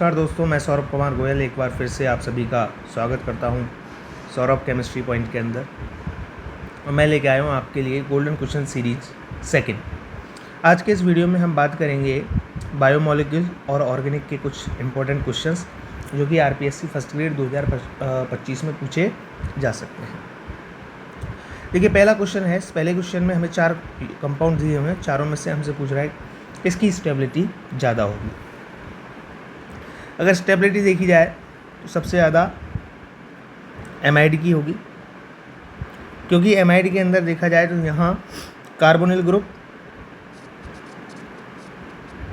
नमस्कार दोस्तों, मैं सौरभ कुमार गोयल एक बार फिर से आप सभी का स्वागत करता हूं सौरभ केमिस्ट्री पॉइंट के अंदर। और मैं लेके आया हूं आपके लिए गोल्डन क्वेश्चन सीरीज सेकंड। आज के इस वीडियो में हम बात करेंगे बायोमोलिक्यूल और ऑर्गेनिक के कुछ इंपॉर्टेंट क्वेश्चंस जो कि आरपीएससी फर्स्ट ग्रेड 2025 में पूछे जा सकते हैं। देखिए, पहला क्वेश्चन है। पहले क्वेश्चन में हमें 4 कंपाउंड दिए हुए हैं, चारों में से हमसे पूछ रहा है किसकी स्टेबिलिटी ज़्यादा होगी। अगर स्टेबिलिटी देखी जाए तो सबसे ज़्यादा एमाइड की होगी, क्योंकि एमाइड के अंदर देखा जाए तो यहाँ कार्बोनिल ग्रुप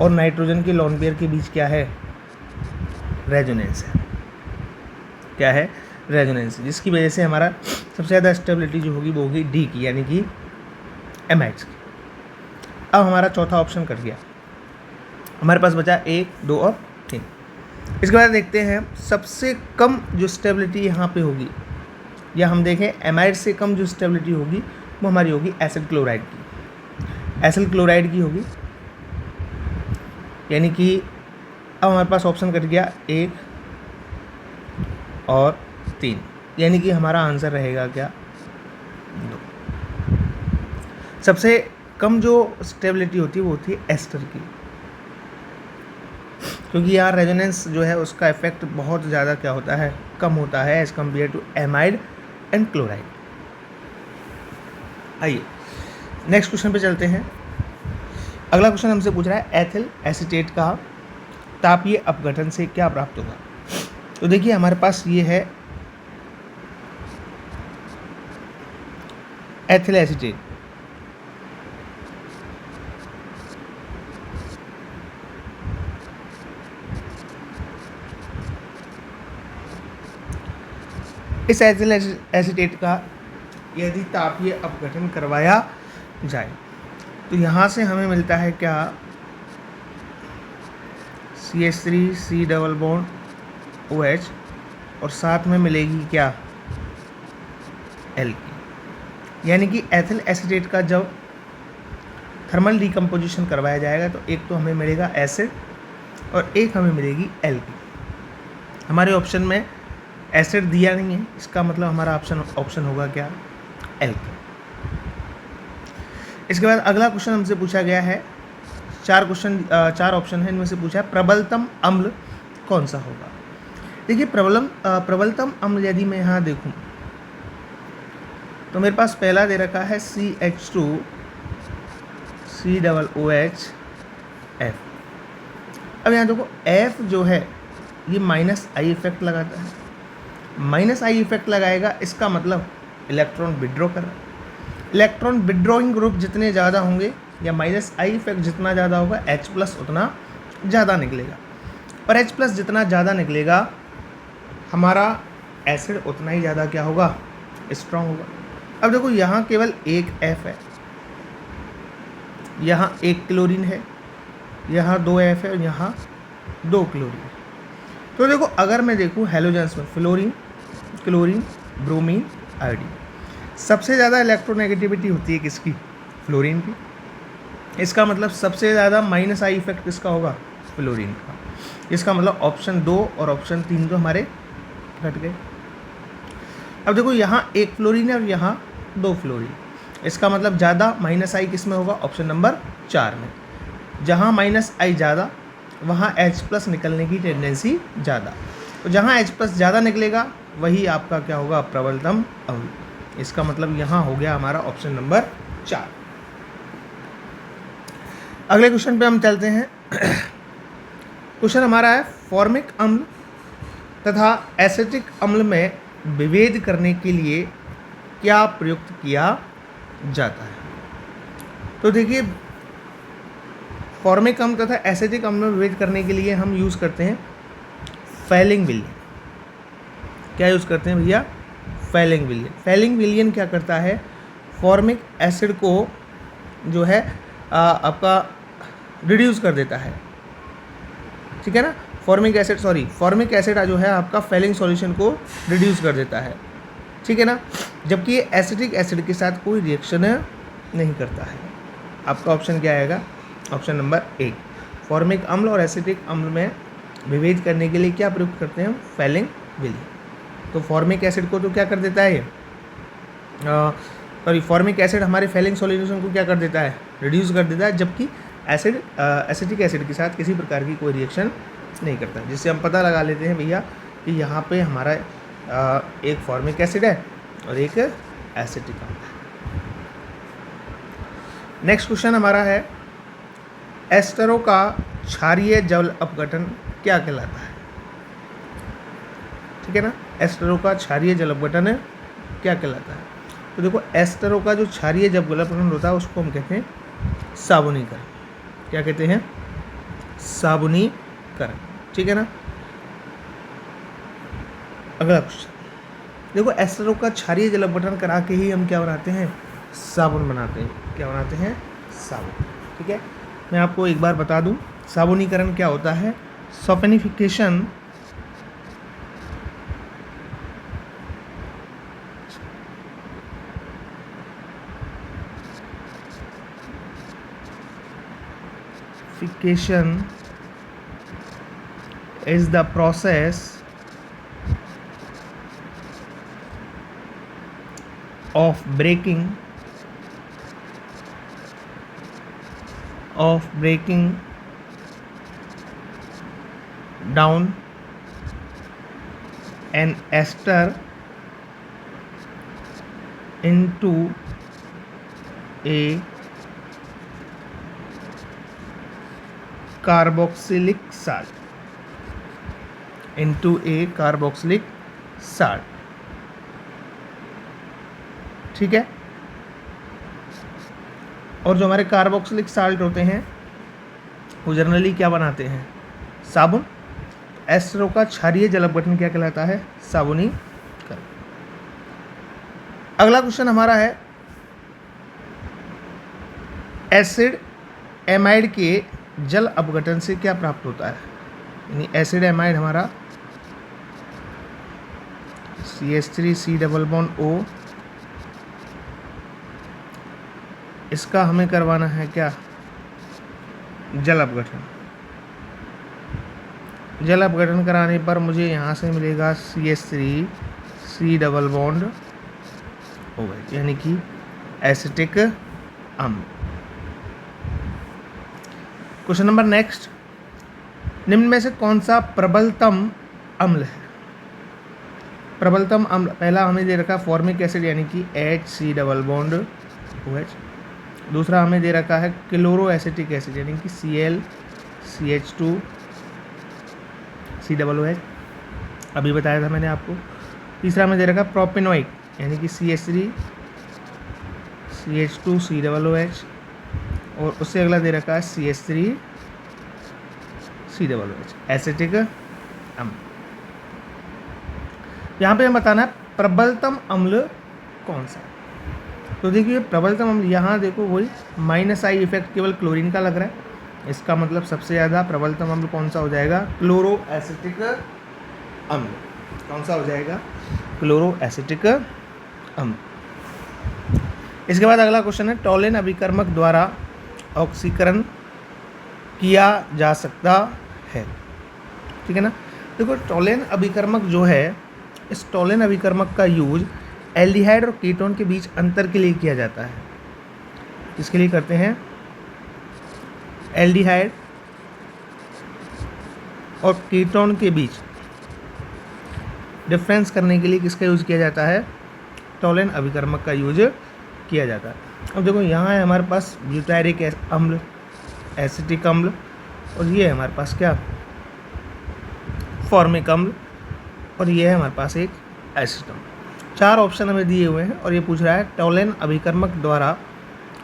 और नाइट्रोजन के लोन पेयर के बीच क्या है, रेजोनेंस है। क्या है, रेजोनेंस, जिसकी वजह से हमारा सबसे ज़्यादा स्टेबिलिटी जो होगी वो होगी डी की, यानी कि एमाइड्स की। अब हमारा चौथा ऑप्शन कट गया, हमारे पास बचा 1, 2 और 3। इसके बाद देखते हैं सबसे कम जो स्टेबिलिटी यहाँ पे होगी, या हम देखें एमाइड से कम जो स्टेबिलिटी होगी वो हमारी होगी एसिड क्लोराइड की। एसिड क्लोराइड की होगी, यानी कि अब हमारे पास ऑप्शन कट गया 1 और 3, यानी कि हमारा आंसर रहेगा क्या, 2। सबसे कम जो स्टेबिलिटी होती है वो होती है एस्टर की, क्योंकि यहाँ रेजोनेंस जो है उसका इफेक्ट बहुत ज़्यादा क्या होता है, कम होता है as compare to amide and chloride. आइए नेक्स्ट क्वेश्चन पे चलते हैं। अगला क्वेश्चन हमसे पूछ रहा है एथिल एसीटेट का तापीय अपघटन से क्या प्राप्त होगा। तो देखिए, हमारे पास ये है एथिल एसीटेट। इस एथिल एसीटेट का यदि तापीय अपघटन करवाया जाए तो यहाँ से हमें मिलता है क्या, CH3 C double bond OH, और साथ में मिलेगी क्या, एल्कीन। यानी कि एथिल एसीटेट का जब थर्मल डिकम्पोजिशन करवाया जाएगा तो एक तो हमें मिलेगा एसिड और एक हमें मिलेगी एल्कीन। हमारे ऑप्शन में एसिड दिया नहीं है, इसका मतलब हमारा ऑप्शन होगा क्या, एल्कीन। इसके बाद अगला क्वेश्चन हमसे पूछा गया है, 4 ऑप्शन है, इनमें से पूछा है प्रबलतम अम्ल कौन सा होगा। देखिए, प्रबलतम अम्ल यदि मैं यहाँ देखूँ तो मेरे पास पहला दे रखा है CH2 C double OH F। अब यहाँ देखो F जो है ये -I इफेक्ट लगाता है, -I इफेक्ट लगाएगा, इसका मतलब इलेक्ट्रॉन विड्रॉ कर रहा है। इलेक्ट्रॉन विड्रॉइंग ग्रुप जितने ज़्यादा होंगे या -I इफेक्ट जितना ज़्यादा होगा H+ उतना ज़्यादा निकलेगा, और H+ जितना ज़्यादा निकलेगा हमारा एसिड उतना ही ज़्यादा क्या होगा, स्ट्रॉन्ग होगा। अब देखो, यहाँ केवल एक F है, यहाँ एक क्लोरीन है, यहाँ 2 F है और यहाँ 2 क्लोरीन है। तो देखो, अगर मैं देखूँ हेलोजेंस में फ्लोरीन, क्लोरीन, ब्रोमीन, आयोडीन, सबसे ज़्यादा इलेक्ट्रोनेगेटिविटी होती है किसकी, फ्लोरीन की। इसका मतलब सबसे ज़्यादा -I इफेक्ट किसका होगा, फ्लोरीन का। इसका मतलब ऑप्शन 2 और ऑप्शन 3 तो हमारे घट गए। अब देखो, यहाँ एक फ्लोरीन है और यहाँ 2 फ्लोरीन, इसका मतलब ज़्यादा -I किस में होगा, ऑप्शन नंबर 4 में। जहाँ -I ज़्यादा वहाँ H+ निकलने की टेंडेंसी ज़्यादा, तो जहाँ H+ ज़्यादा निकलेगा वही आपका क्या होगा, प्रबलतम अम्ल। इसका मतलब यहाँ हो गया हमारा ऑप्शन नंबर 4। अगले क्वेश्चन पे हम चलते हैं। क्वेश्चन हमारा है फॉर्मिक अम्ल तथा एसिटिक अम्ल में विभेद करने के लिए क्या प्रयुक्त किया जाता है। तो देखिए, फॉर्मिक अम्ल तथा एसिटिक अम्ल में विभेद करने के लिए हम यूज़ करते हैं फैलिंग विलयन। क्या यूज़ करते हैं भैया, फैलिंग विलयन। फैलिंग विलयन क्या करता है, फॉर्मिक एसिड को जो है आपका रिड्यूस कर देता है, ठीक है ना। फॉर्मिक एसिड जो है आपका फैलिंग सॉल्यूशन को रिड्यूस कर देता है, ठीक है ना, जबकि ये एसिटिक एसिड के साथ कोई रिएक्शन नहीं करता है। आपका ऑप्शन क्या आएगा, ऑप्शन नंबर 1। फॉर्मिक अम्ल और एसिटिक अम्ल में विभेद करने के लिए क्या प्रयोग करते हैं? फेलिंग विधि। तो फॉर्मिक एसिड को तो क्या कर देता है, सॉरी फॉर्मिक एसिड हमारे फेलिंग सॉल्यूशन को क्या कर देता है? रिड्यूस कर देता है, जबकि एसिड एसिटिक एसिड के साथ किसी प्रकार की कोई रिएक्शन नहीं करता, जिससे हम पता लगा लेते हैं भैया कि यहाँ पे हमारा एक फॉर्मिक एसिड है और एक एसिटिक एसिड है। नेक्स्ट क्वेश्चन हमारा है, एस्टरों का क्षारीय जल अपघटन क्या कहलाता है? ठीक है ना, एस्टरों का क्षारीय जल अपघटन क्या कहलाता है? तो देखो एस्टरों का जो क्षारीय जल अपघटन होता है उसको हम कहते हैं साबुनीकरण। क्या कहते हैं? साबुनीकरण। ठीक है ना। अगला क्वेश्चन देखो, एस्टरों का क्षारीय जल अपघटन करा के ही हम क्या बनाते हैं? साबुन बनाते हैं। क्या बनाते हैं? साबुन। ठीक है, मैं आपको एक बार बता दूं साबुनीकरण क्या होता है। सल्फोनिफिकेशन is the process of breaking down an ester into a carboxylic salt ठीक है। और जो हमारे कार्बोक्सिलिक साल्ट होते हैं वो जनरली क्या बनाते हैं? साबुन। एस्टरों का क्षारीय जल अपघटन क्या कहलाता है? साबुनीकरण। अगला क्वेश्चन हमारा है, एसिड एमाइड के जल अपघटन से क्या प्राप्त होता है? यानी एसिड एमाइड हमारा CH3 डबल बॉन्ड O, इसका हमें करवाना है क्या? जल अपघटन। जल अपघटन कराने पर मुझे यहाँ से मिलेगा CH3 डबल बॉन्ड OH, यानी कि एसिटिक अम्ल। क्वेश्चन नंबर नेक्स्ट, निम्न में से कौन सा प्रबलतम अम्ल है? प्रबलतम अम्ल पहला हमें दे रखा फॉर्मिक एसिड यानी कि HC डबल बॉन्ड OH। दूसरा हमें दे रखा है क्लोरो एसिटिक एसिड यानी कि ClCH2 C डबल OH, अभी बताया था मैंने आपको। तीसरा हमें दे रखा प्रोपेनोइक यानी कि CH3 CH2 C double OH, और उससे अगला दे रखा है CH3 C double OH, acetic अम्ल। यहाँ पे हमें बताना है प्रबलतम अम्ल कौन सा। तो देखिए प्रबलतम अम्ल यहाँ देखो वही -I इफेक्ट केवल क्लोरीन का लग रहा है, इसका मतलब सबसे ज़्यादा प्रबलतम अम्ल कौन सा हो जाएगा? क्लोरो एसिटिक अम्ल। कौन सा हो जाएगा? क्लोरो एसिटिक अम्ल। इसके बाद अगला क्वेश्चन है, टॉलेन अभिकर्मक द्वारा ऑक्सीकरण किया जा सकता है। ठीक है ना। देखो टॉलेन अभिकर्मक जो है, इस टॉलेन अभिकर्मक का यूज एल्डिहाइड और कीटोन के बीच अंतर के लिए किया जाता है। इसके लिए करते हैं एल्डिहाइड और कीटोन के बीच डिफरेंस करने के लिए किसका यूज़ किया जाता है? टॉलेन अभिकर्मक का यूज किया जाता है। अब देखो यहाँ है हमारे पास ब्यूटायरिक अम्ल, एसिटिक अम्ल, और ये है हमारे पास क्या? फॉर्मिक अम्ल, और ये है हमारे पास एक एसिड अम्ल। 4 ऑप्शन हमें दिए हुए हैं और ये पूछ रहा है टॉलेन अभिकर्मक द्वारा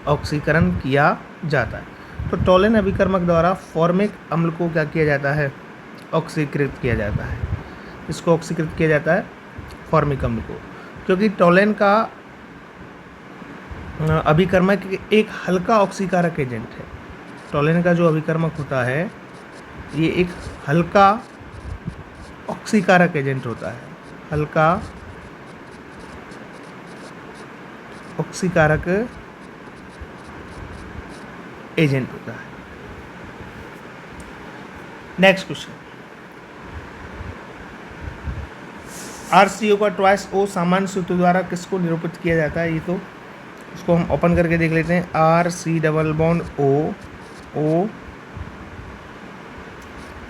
ऑक्सीकरण किया जाता है। तो टॉलेन अभिकर्मक द्वारा फॉर्मिक अम्ल को क्या किया जाता है? ऑक्सीकृत किया जाता है। इसको ऑक्सीकृत किया जाता है फॉर्मिक अम्ल को, क्योंकि टॉलेन का अभिकर्मक एक हल्का ऑक्सीकारक एजेंट है। टॉलेन का जो अभिकर्मक होता है ये एक हल्का ऑक्सीकारक एजेंट होता है, हल्का ऑक्सीकारक एजेंट होता है। नेक्स्ट क्वेश्चन, RCO का ट्वाइस O सामान्य सूत्र द्वारा किसको निरूपित किया जाता है? ये तो इसको हम ओपन करके देख लेते हैं। RC double bond O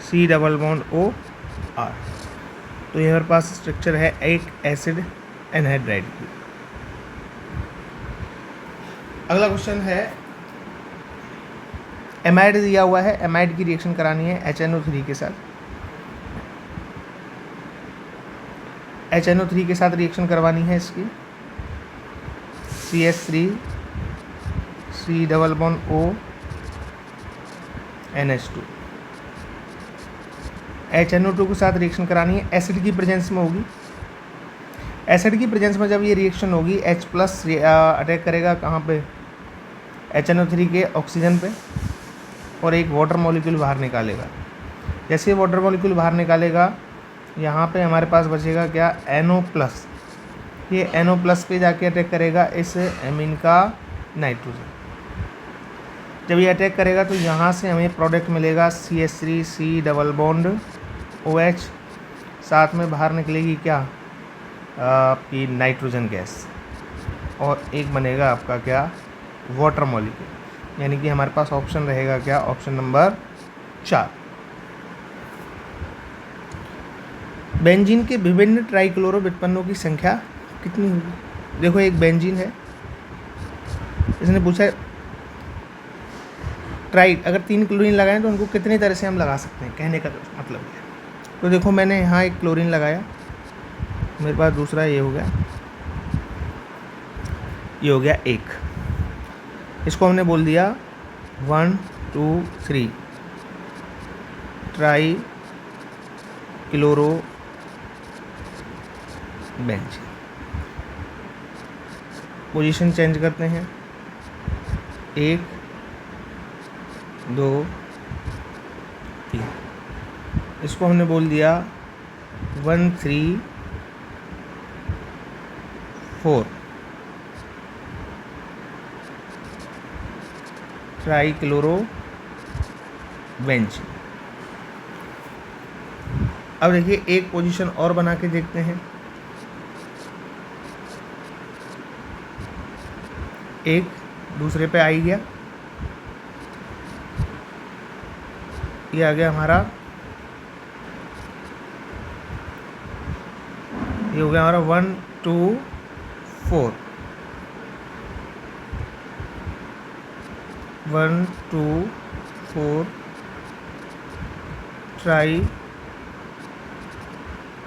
C double bond O R। तो ये हमारे पास स्ट्रक्चर है एक एसिड एनहाइड्राइड की। अगला क्वेश्चन है, एमाइड दिया हुआ है, एमाइड की रिएक्शन करानी है HNO3 के साथ। HNO3 के साथ रिएक्शन करवानी है इसकी। CH3 C double bond O NH2। HNO2 के साथ रिएक्शन करानी है, एसिड की प्रेजेंस में होगी। एसिड की प्रेजेंस में जब ये रिएक्शन होगी H प्लस अटैक करेगा कहाँ पे? HNO3 के ऑक्सीजन पे, और एक वाटर मॉलिक्यूल बाहर निकालेगा। जैसे वाटर मॉलिक्यूल बाहर निकालेगा, यहाँ पे हमारे पास बचेगा क्या? NO plus. ये NO प्लस पे जाके अटैक करेगा इस एमीन का नाइट्रोजन। जब ये अटैक करेगा तो यहाँ से हमें प्रोडक्ट मिलेगा CH3 C double bond OH, साथ में बाहर निकलेगी क्या? आपकी नाइट्रोजन गैस, और एक बनेगा आपका क्या? Water molecule. यानी कि हमारे पास ऑप्शन रहेगा क्या? Option number 4। बेंजीन के विभिन्न ट्राइक्लोरो व्युत्पन्नों की संख्या कितनी होगी? देखो, एक बेंजीन है, इसने पूछा है ट्राई, अगर 3 क्लोरीन लगाएं तो उनको कितनी तरह से हम लगा सकते हैं, कहने का मतलब है। तो देखो, मैंने यहाँ एक क्लोरीन लगाया, मेरे पास दूसरा ये हो गया, ये हो गया 1। इसको हमने बोल दिया 1 2 3 try chloro benzene. Position change करते हैं, 1 2 3। इसको हमने बोल दिया 1 3 4 ट्राई क्लोरो बेंजीन। अब देखिए, एक पोजीशन और बना के देखते हैं। एक दूसरे पे आ ही गया, ये आ गया हमारा, ये हो गया हमारा 1 2 4 1 2 4 ट्राई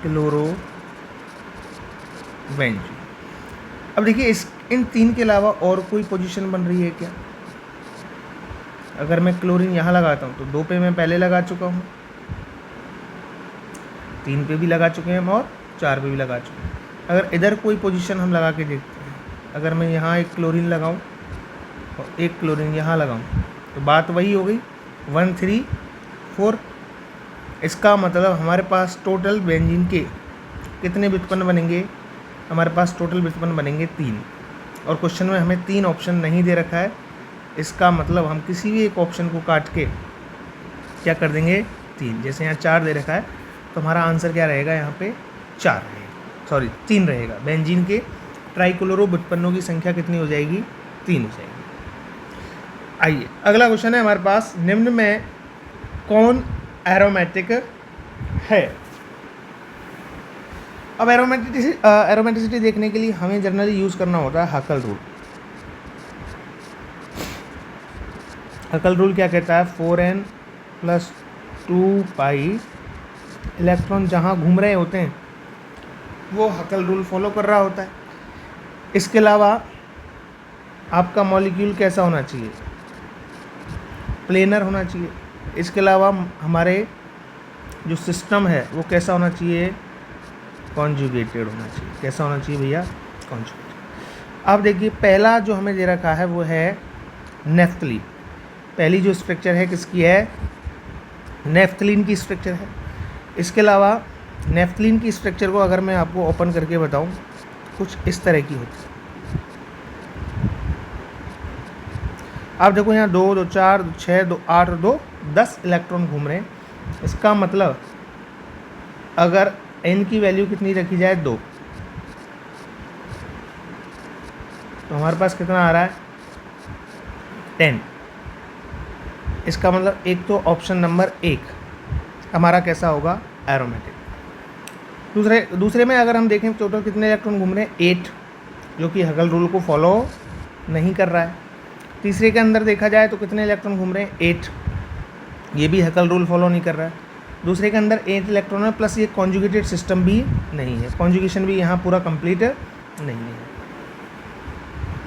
क्लोरो बेंजीन। अब देखिए, इन 3 के अलावा और कोई पोजीशन बन रही है क्या? अगर मैं क्लोरीन यहाँ लगाता हूँ तो 2 पे मैं पहले लगा चुका हूँ, 3 पे भी लगा चुके हैं हम, और 4 पे भी लगा चुके हैं। अगर इधर कोई पोजीशन हम लगा के देखते हैं, अगर मैं यहाँ एक क्लोरीन लगाऊँ और एक क्लोरीन यहाँ लगाऊँ, तो बात वही हो गई 1 3 4। इसका मतलब हमारे पास टोटल बेंजीन के कितने व्युत्पन्न बनेंगे? हमारे पास टोटल व्युत्पन्न बनेंगे 3, और क्वेश्चन में हमें 3 ऑप्शन नहीं दे रखा है। इसका मतलब हम किसी भी एक ऑप्शन को काट के क्या कर देंगे? 3। जैसे यहाँ 4 दे रखा है, तो हमारा आंसर क्या रहेगा? यहाँ पे 4 रहेगा, सॉरी 3 रहेगा। बेंजीन के ट्राइक्लोरो व्युत्पन्नों की संख्या कितनी हो जाएगी? 3 हो जाएगी। आइए, अगला क्वेश्चन है हमारे पास, निम्न में कौन एरोमेटिक है? अब एरोमेटिसिटी देखने के लिए हमें जनरली यूज़ करना होता है हकल रूल। हकल रूल क्या कहता है? 4n + 2 पाई, इलेक्ट्रॉन जहाँ घूम रहे होते हैं वो हकल रूल फॉलो कर रहा होता है। इसके अलावा आपका मॉलिक्यूल कैसा होना चाहिए? प्लेनर होना चाहिए। इसके अलावा हमारे जो सिस्टम है वो कैसा होना चाहिए? कॉन्जुगेटेड होना चाहिए। कैसा होना चाहिए भैया? कॉन्जुगेटेड। अब देखिए, पहला जो हमें दे रखा है वो है नेफ्थलीन। पहली जो स्ट्रक्चर है किसकी है? नेफ्थलीन की स्ट्रक्चर है। इसके अलावा नेफ्थलीन की स्ट्रक्चर को अगर मैं आपको ओपन करके बताऊं, कुछ इस तरह की होती है। आप देखो, यहाँ 2 2 4 2 6 2 8 2 10 इलेक्ट्रॉन घूम रहे हैं। इसका मतलब अगर n की वैल्यू कितनी रखी जाए 2, तो हमारे पास कितना आ रहा है 10। इसका मतलब एक तो ऑप्शन नंबर 1 हमारा कैसा होगा एरोमेटिक। दूसरे में अगर हम देखें टोटल कितने इलेक्ट्रॉन घूम रहे हैं 8, जो कि हगल रूल को फॉलो नहीं कर रहा है। तीसरे के अंदर देखा जाए तो कितने इलेक्ट्रॉन घूम रहे हैं 8, ये भी हगल रूल फॉलो नहीं कर रहा है। दूसरे के अंदर 8 इलेक्ट्रॉन है, प्लस ये कॉन्जुगेटेड सिस्टम भी नहीं है, कॉन्जुगेशन भी यहाँ पूरा कंप्लीट नहीं है।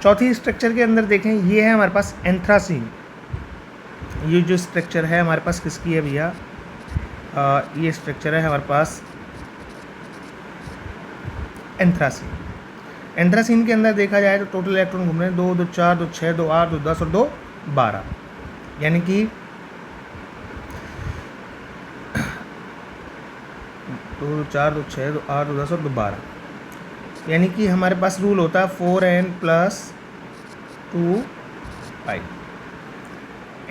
चौथी स्ट्रक्चर के अंदर देखें, ये है हमारे पास एंथ्रासीन। ये जो स्ट्रक्चर है हमारे पास किसकी है भैया, ये स्ट्रक्चर है हमारे पास एंथ्रासीन। एंथ्रासीन के अंदर देखा जाए तो टोटल इलेक्ट्रॉन घूम रहे हैं 2 2 4 2 6 2 8 2 10 और 2 12, यानी कि 2 2 4 2 6 2 8 2 10 और 2 12, यानी कि हमारे पास रूल होता है 4n + 2 पाई।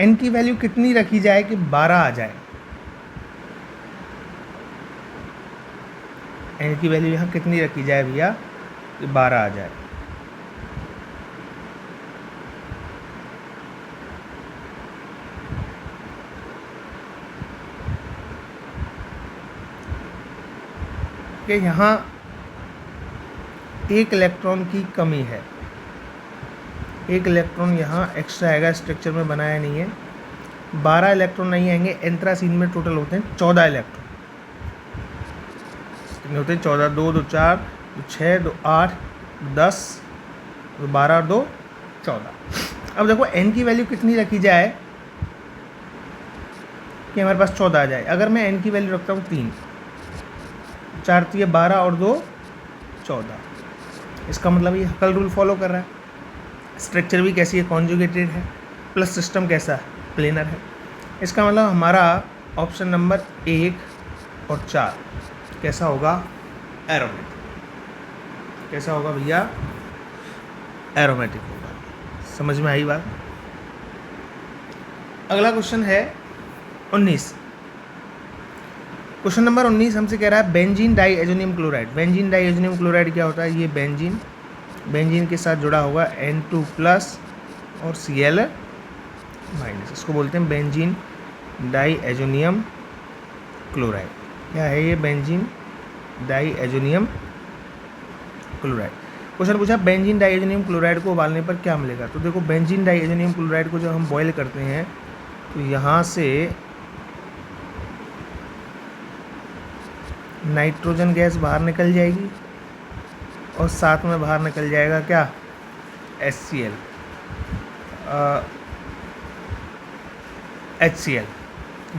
n की वैल्यू कितनी रखी जाए कि 12 आ जाए, n की वैल्यू यहाँ कितनी रखी जाए भैया कि 12 आ जाए। कि यहाँ एक इलेक्ट्रॉन की कमी है, एक इलेक्ट्रॉन यहाँ एक्स्ट्रा आएगा, स्ट्रक्चर में बनाया नहीं है। 12 इलेक्ट्रॉन नहीं आएंगे, एंथ्रासीन में टोटल होते हैं 14 इलेक्ट्रॉन। कितने होते हैं 14, 2 2 4 2 6 2 8 10 2 12 और 2 14। अब देखो n की वैल्यू कितनी रखी जाए कि हमारे पास 14 आ जाए। अगर मैं n की वैल्यू रखता हूँ 3, 4 3 12 और 2 14, इसका मतलब ये हकल रूल फॉलो कर रहा है। स्ट्रक्चर भी कैसी है, कॉन्जुगेटेड है, प्लस सिस्टम कैसा है, प्लेनर है। इसका मतलब हमारा ऑप्शन नंबर 1 और 4 कैसा होगा एरोमेटिक। कैसा होगा भैया एरोमेटिक होगा। समझ में आई बात। अगला क्वेश्चन है 19। क्वेश्चन नंबर 19 हमसे कह रहा है benzene diazonium chloride. Benzene diazonium chloride क्या होता है, ये बेंजीन के साथ जुड़ा होगा N2+ और Cl-, इसको बोलते हैं बेंजीन डाई एजोनियम क्लोराइड। क्या है ये benzene diazonium chloride. Question पूछा बेंजीन डाई एजोनियम क्लोराइड को उबालने पर क्या मिलेगा। तो देखो बेंजीन डाई एजोनियम क्लोराइड को जब हम बॉयल करते हैं तो यहाँ से नाइट्रोजन गैस बाहर निकल जाएगी और साथ में बाहर निकल जाएगा क्या HCl, HCl।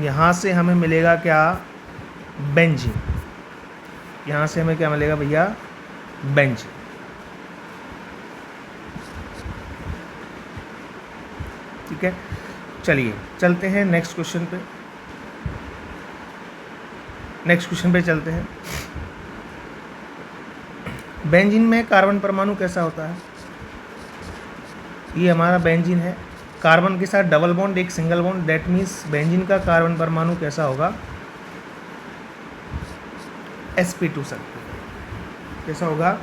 यहाँ से हमें मिलेगा क्या बेंजीन, यहाँ से हमें क्या मिलेगा भैया बेंजीन। ठीक है, चलिए चलते हैं नेक्स्ट क्वेश्चन पे। चलते हैं। बेंजीन में कार्बन परमाणु कैसा होता है। ये हमारा बेंजीन है, कार्बन के साथ डबल बॉन्ड एक single bond, that means benzene का कार्बन परमाणु कैसा होगा sp2 संकरित। कैसा होगा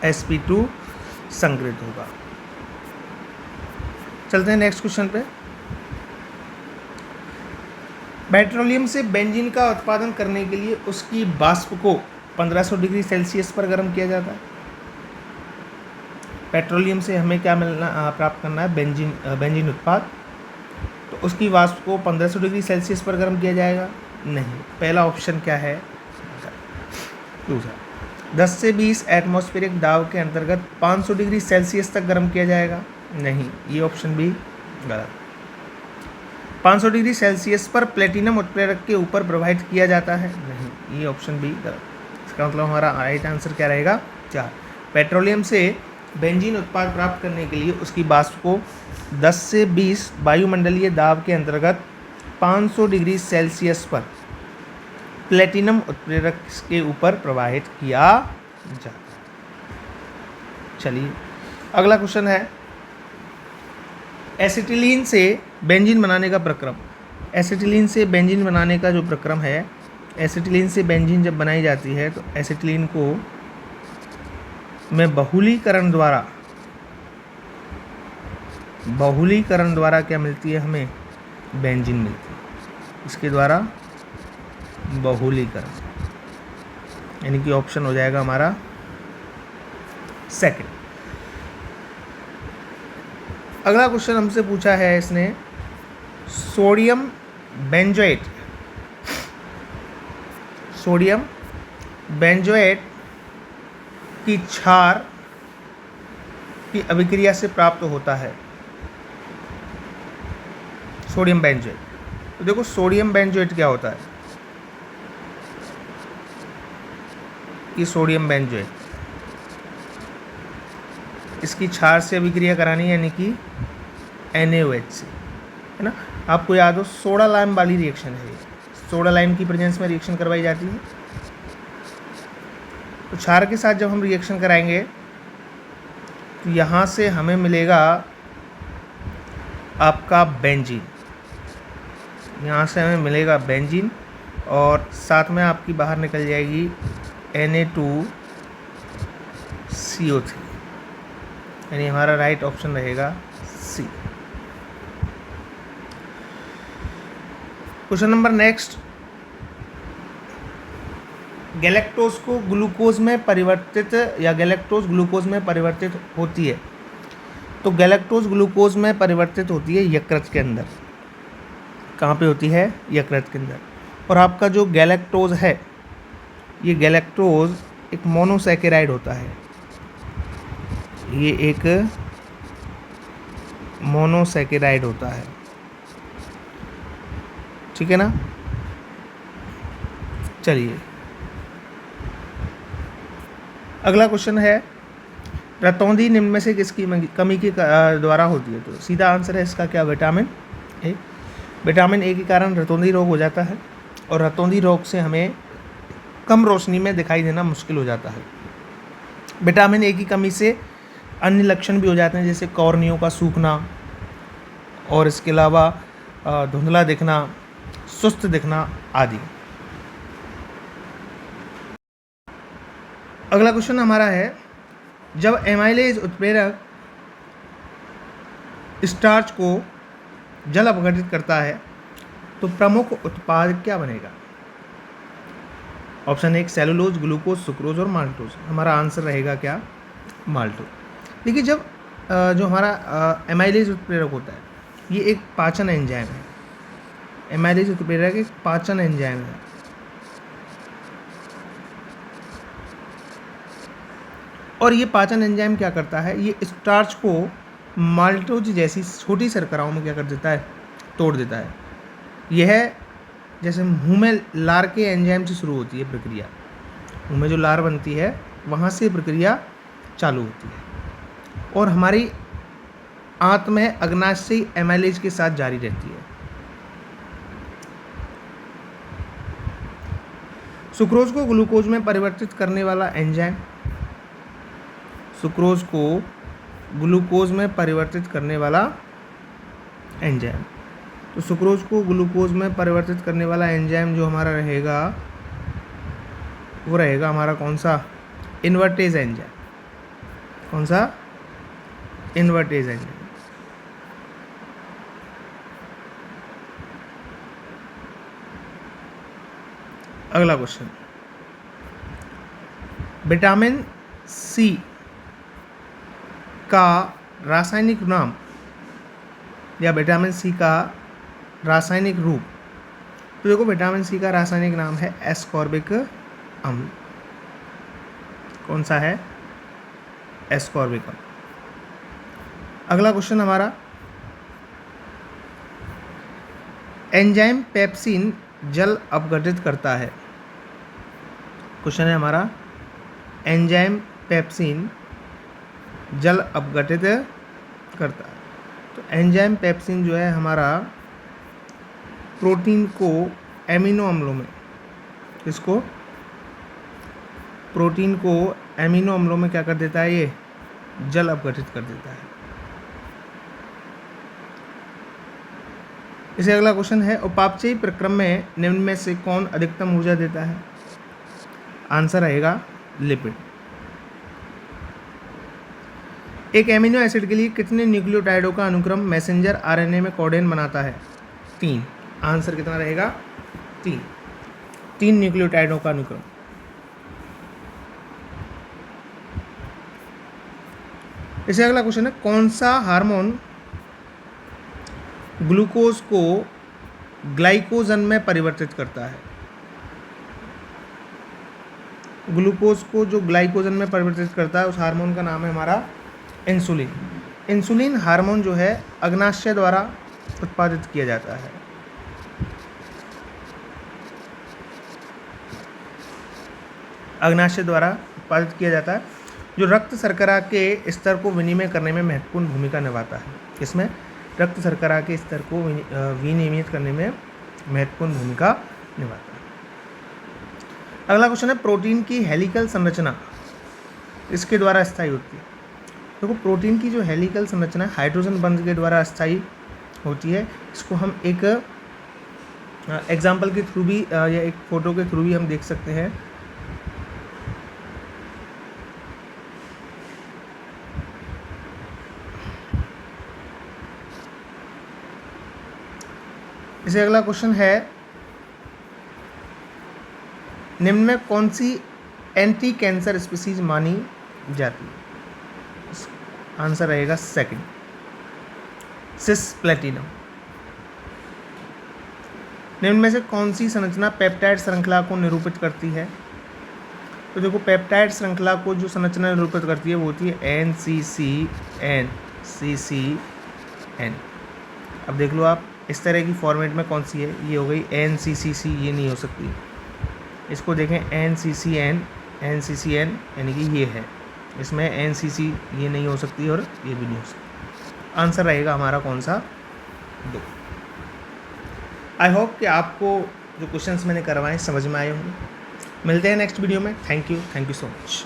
sp2 संकरित होगा। चलते हैं नेक्स्ट क्वेश्चन पे। पेट्रोलियम से बेंजीन का उत्पादन करने के लिए उसकी वाष्प को 1500 डिग्री सेल्सियस पर गर्म किया जाता है। पेट्रोलियम से हमें क्या प्राप्त करना है बेंजीन उत्पाद, तो उसकी वाष्प को 1500 डिग्री सेल्सियस पर गर्म किया जाएगा नहीं। पहला ऑप्शन क्या है। दूसरा 10 से 20 एटमॉस्फेरिक दाब के अंतर्गत 500 डिग्री सेल्सियस तक गर्म किया जाएगा नहीं, ये ऑप्शन भी गलत। 500 डिग्री सेल्सियस पर प्लेटिनम उत्प्रेरक के ऊपर प्रवाहित किया जाता है नहीं, ये ऑप्शन भी गलत। इसका मतलब हमारा राइट आंसर क्या रहेगा 4। पेट्रोलियम से बेंजीन उत्पाद प्राप्त करने के लिए उसकी वाष्प को 10 से 20 वायुमंडलीय दाब के अंतर्गत 500 डिग्री सेल्सियस पर प्लेटिनम उत्प्रेरक के ऊपर प्रवाहित किया जाता है। चलिए अगला क्वेश्चन है एसिटिलीन से बेंजीन बनाने का प्रक्रम। एसिटिलीन से बेंजीन बनाने का जो प्रक्रम है एसिटिलीन से बेंजीन जब बनाई जाती है तो एसिटिलीन को में बहुलीकरण द्वारा क्या मिलती है हमें? बेंजीन मिलती है। इसके द्वारा बहुलीकरण, यानी कि ऑप्शन हो जाएगा हमारा सेकंड। अगला क्वेश्चन हमसे पूछा है इसने, सोडियम बेंजोएट की क्षार की अभिक्रिया से प्राप्त होता है। सोडियम बेंजोएट, तो देखो सोडियम बेंजोएट क्या होता है? ये सोडियम बेंजोएट, इसकी क्षार से अभिक्रिया करानी, यानी कि NaOH से, है ना। आपको याद हो सोडा लाइम वाली रिएक्शन है ये, सोडा लाइम की प्रेजेंस में रिएक्शन करवाई जाती है। तो क्षार के साथ जब हम रिएक्शन कराएंगे तो यहाँ से हमें मिलेगा आपका बेंजीन, यहाँ से हमें मिलेगा बेंजीन, और साथ में आपकी बाहर निकल जाएगी Na2CO3, यानी हमारा राइट ऑप्शन रहेगा सी। क्वेश्चन नंबर नेक्स्ट, गैलेक्टोज को ग्लूकोज में परिवर्तित या गैलेक्टोज ग्लूकोज में परिवर्तित होती है। तो गैलेक्टोज ग्लूकोज में परिवर्तित होती है यकृत के अंदर। कहाँ पे होती है? यकृत के अंदर। और आपका जो गैलेक्टोज है, ये गैलेक्टोज एक मोनोसैकेराइड होता है, ये एक मोनोसैकेराइड होता है, ठीक है ना। चलिए अगला क्वेश्चन है, रतौंधी निम्न में से किसकी कमी के द्वारा होती है? तो सीधा आंसर है इसका क्या? Vitamin A. विटामिन ए के कारण रतौंधी रोग हो जाता है, और रतौंधी रोग से हमें कम रोशनी में दिखाई देना मुश्किल हो जाता है। विटामिन ए की कमी से अन्य लक्षण भी हो जाते हैं, जैसे कॉर्नियों का सूखना, और इसके अलावा धुंधला दिखना, सुस्त दिखना आदि। अगला क्वेश्चन हमारा है, जब एमाइलेज उत्प्रेरक स्टार्च को जल अपघटित करता है तो प्रमुख उत्पाद क्या बनेगा? ऑप्शन 1 सेलुलोज, ग्लूकोज, सुक्रोज और माल्टोज। हमारा आंसर रहेगा क्या? माल्टोज। देखिए जब जो हमारा एमाइलेज उत्प्रेरक होता है, ये एक पाचन एंजाइम है। एमाइलेज उत्प्रेरक एक पाचन एंजाइम है, और ये पाचन एंजाइम क्या करता है? ये स्टार्च को माल्टोज जैसी छोटी शर्कराओं में क्या कर देता है? तोड़ देता है। यह जैसे मुंह में लार के एंजाइम से शुरू होती है प्रक्रिया, मुंह में जो लार बनती है वहाँ से प्रक्रिया चालू होती है, और हमारी आंत में अग्नाशयी एमाइलेज के साथ जारी रहती है। सुक्रोज को ग्लूकोज में परिवर्तित करने वाला एंजाइम, सुक्रोज को ग्लूकोज में परिवर्तित करने वाला एंजाइम, तो सुक्रोज को ग्लूकोज में परिवर्तित करने वाला एंजाइम जो हमारा रहेगा वो रहेगा हमारा कौन सा? Invertase enzyme. कौन सा? Invertase enzyme. अगला क्वेश्चन, विटामिन सी का रासायनिक नाम या विटामिन सी का रासायनिक रूप। तो देखो विटामिन सी का रासायनिक नाम है एस्कॉर्बिक अम्ल। कौन सा है? एस्कॉर्बिक अम्ल। अगला क्वेश्चन हमारा, एंजाइम पेप्सिन जल अपघटित करता है। क्वेश्चन है हमारा, एंजाइम पेप्सिन जल अपघटित करता है। तो एंजाइम पेप्सिन जो है हमारा प्रोटीन को एमिनो अम्लों में, इसको प्रोटीन को एमिनो अम्लों में क्या कर देता है? ये जल अपघटित कर देता है। इसे अगला क्वेश्चन है, उपापचयी प्रक्रम में निम्न में से कौन अधिकतम ऊर्जा देता है? आंसर रहेगा लिपिड। एक एमिनो एसिड के लिए कितने न्यूक्लियोटाइडों का अनुक्रम मैसेंजर आरएनए में कोडेन बनाता है? 3। आंसर कितना रहेगा? 3 न्यूक्लियोटाइडों का अनुक्रम। इसे अगला क्वेश्चन है, कौन सा हार्मोन ग्लूकोज को ग्लाइकोजन में परिवर्तित करता है? ग्लूकोज को जो ग्लाइकोजन में परिवर्तित करता है उस हार्मोन का नाम है हमारा इंसुलिन। इंसुलिन हार्मोन जो है अग्नाशय द्वारा उत्पादित किया जाता है। अग्नाशय द्वारा उत्पादित किया जाता है, जो रक्त शर्करा के स्तर को विनिमय करने में महत्वपूर्ण भूमिका निभाता है। इसमें रक्त शर्करा के स्तर को विनियमित करने में महत्वपूर्ण भूमिका निभाता है। अगला क्वेश्चन है, प्रोटीन की हेलिकल संरचना इसके द्वारा अस्थायी होती है। देखो, प्रोटीन की जो हेलिकल संरचना हाइड्रोजन बंध के द्वारा अस्थायी होती है। इसको हम एक एग्जाम्पल के थ्रू भी या एक फोटो के थ्रू भी हम देख सकते हैं। इसे अगला क्वेश्चन है, निम्न में कौन सी एंटी कैंसर स्पीसीज मानी जाती है? आंसर रहेगा सेकंड, सिस्प्लैटिनम। निम्न में से कौन सी संरचना पेप्टाइड श्रृंखला को निरूपित करती है? तो देखो, पेप्टाइड श्रृंखला को जो संरचना निरूपित करती है वो होती है NCCN। अब देख लो आप, इस तरह की फॉर्मेट में कौन सी है? ये हो गई NCCC, ये नहीं हो सकती। इसको देखें, NCCN यानी कि ये है। इसमें NCC ये नहीं हो सकती और ये भी नहीं हो सकती। आंसर रहेगा हमारा कौन सा? 2। आई होप कि आपको जो क्वेश्चंस मैंने करवाए समझ में आए होंगे। मिलते हैं नेक्स्ट वीडियो में। Thank you so much.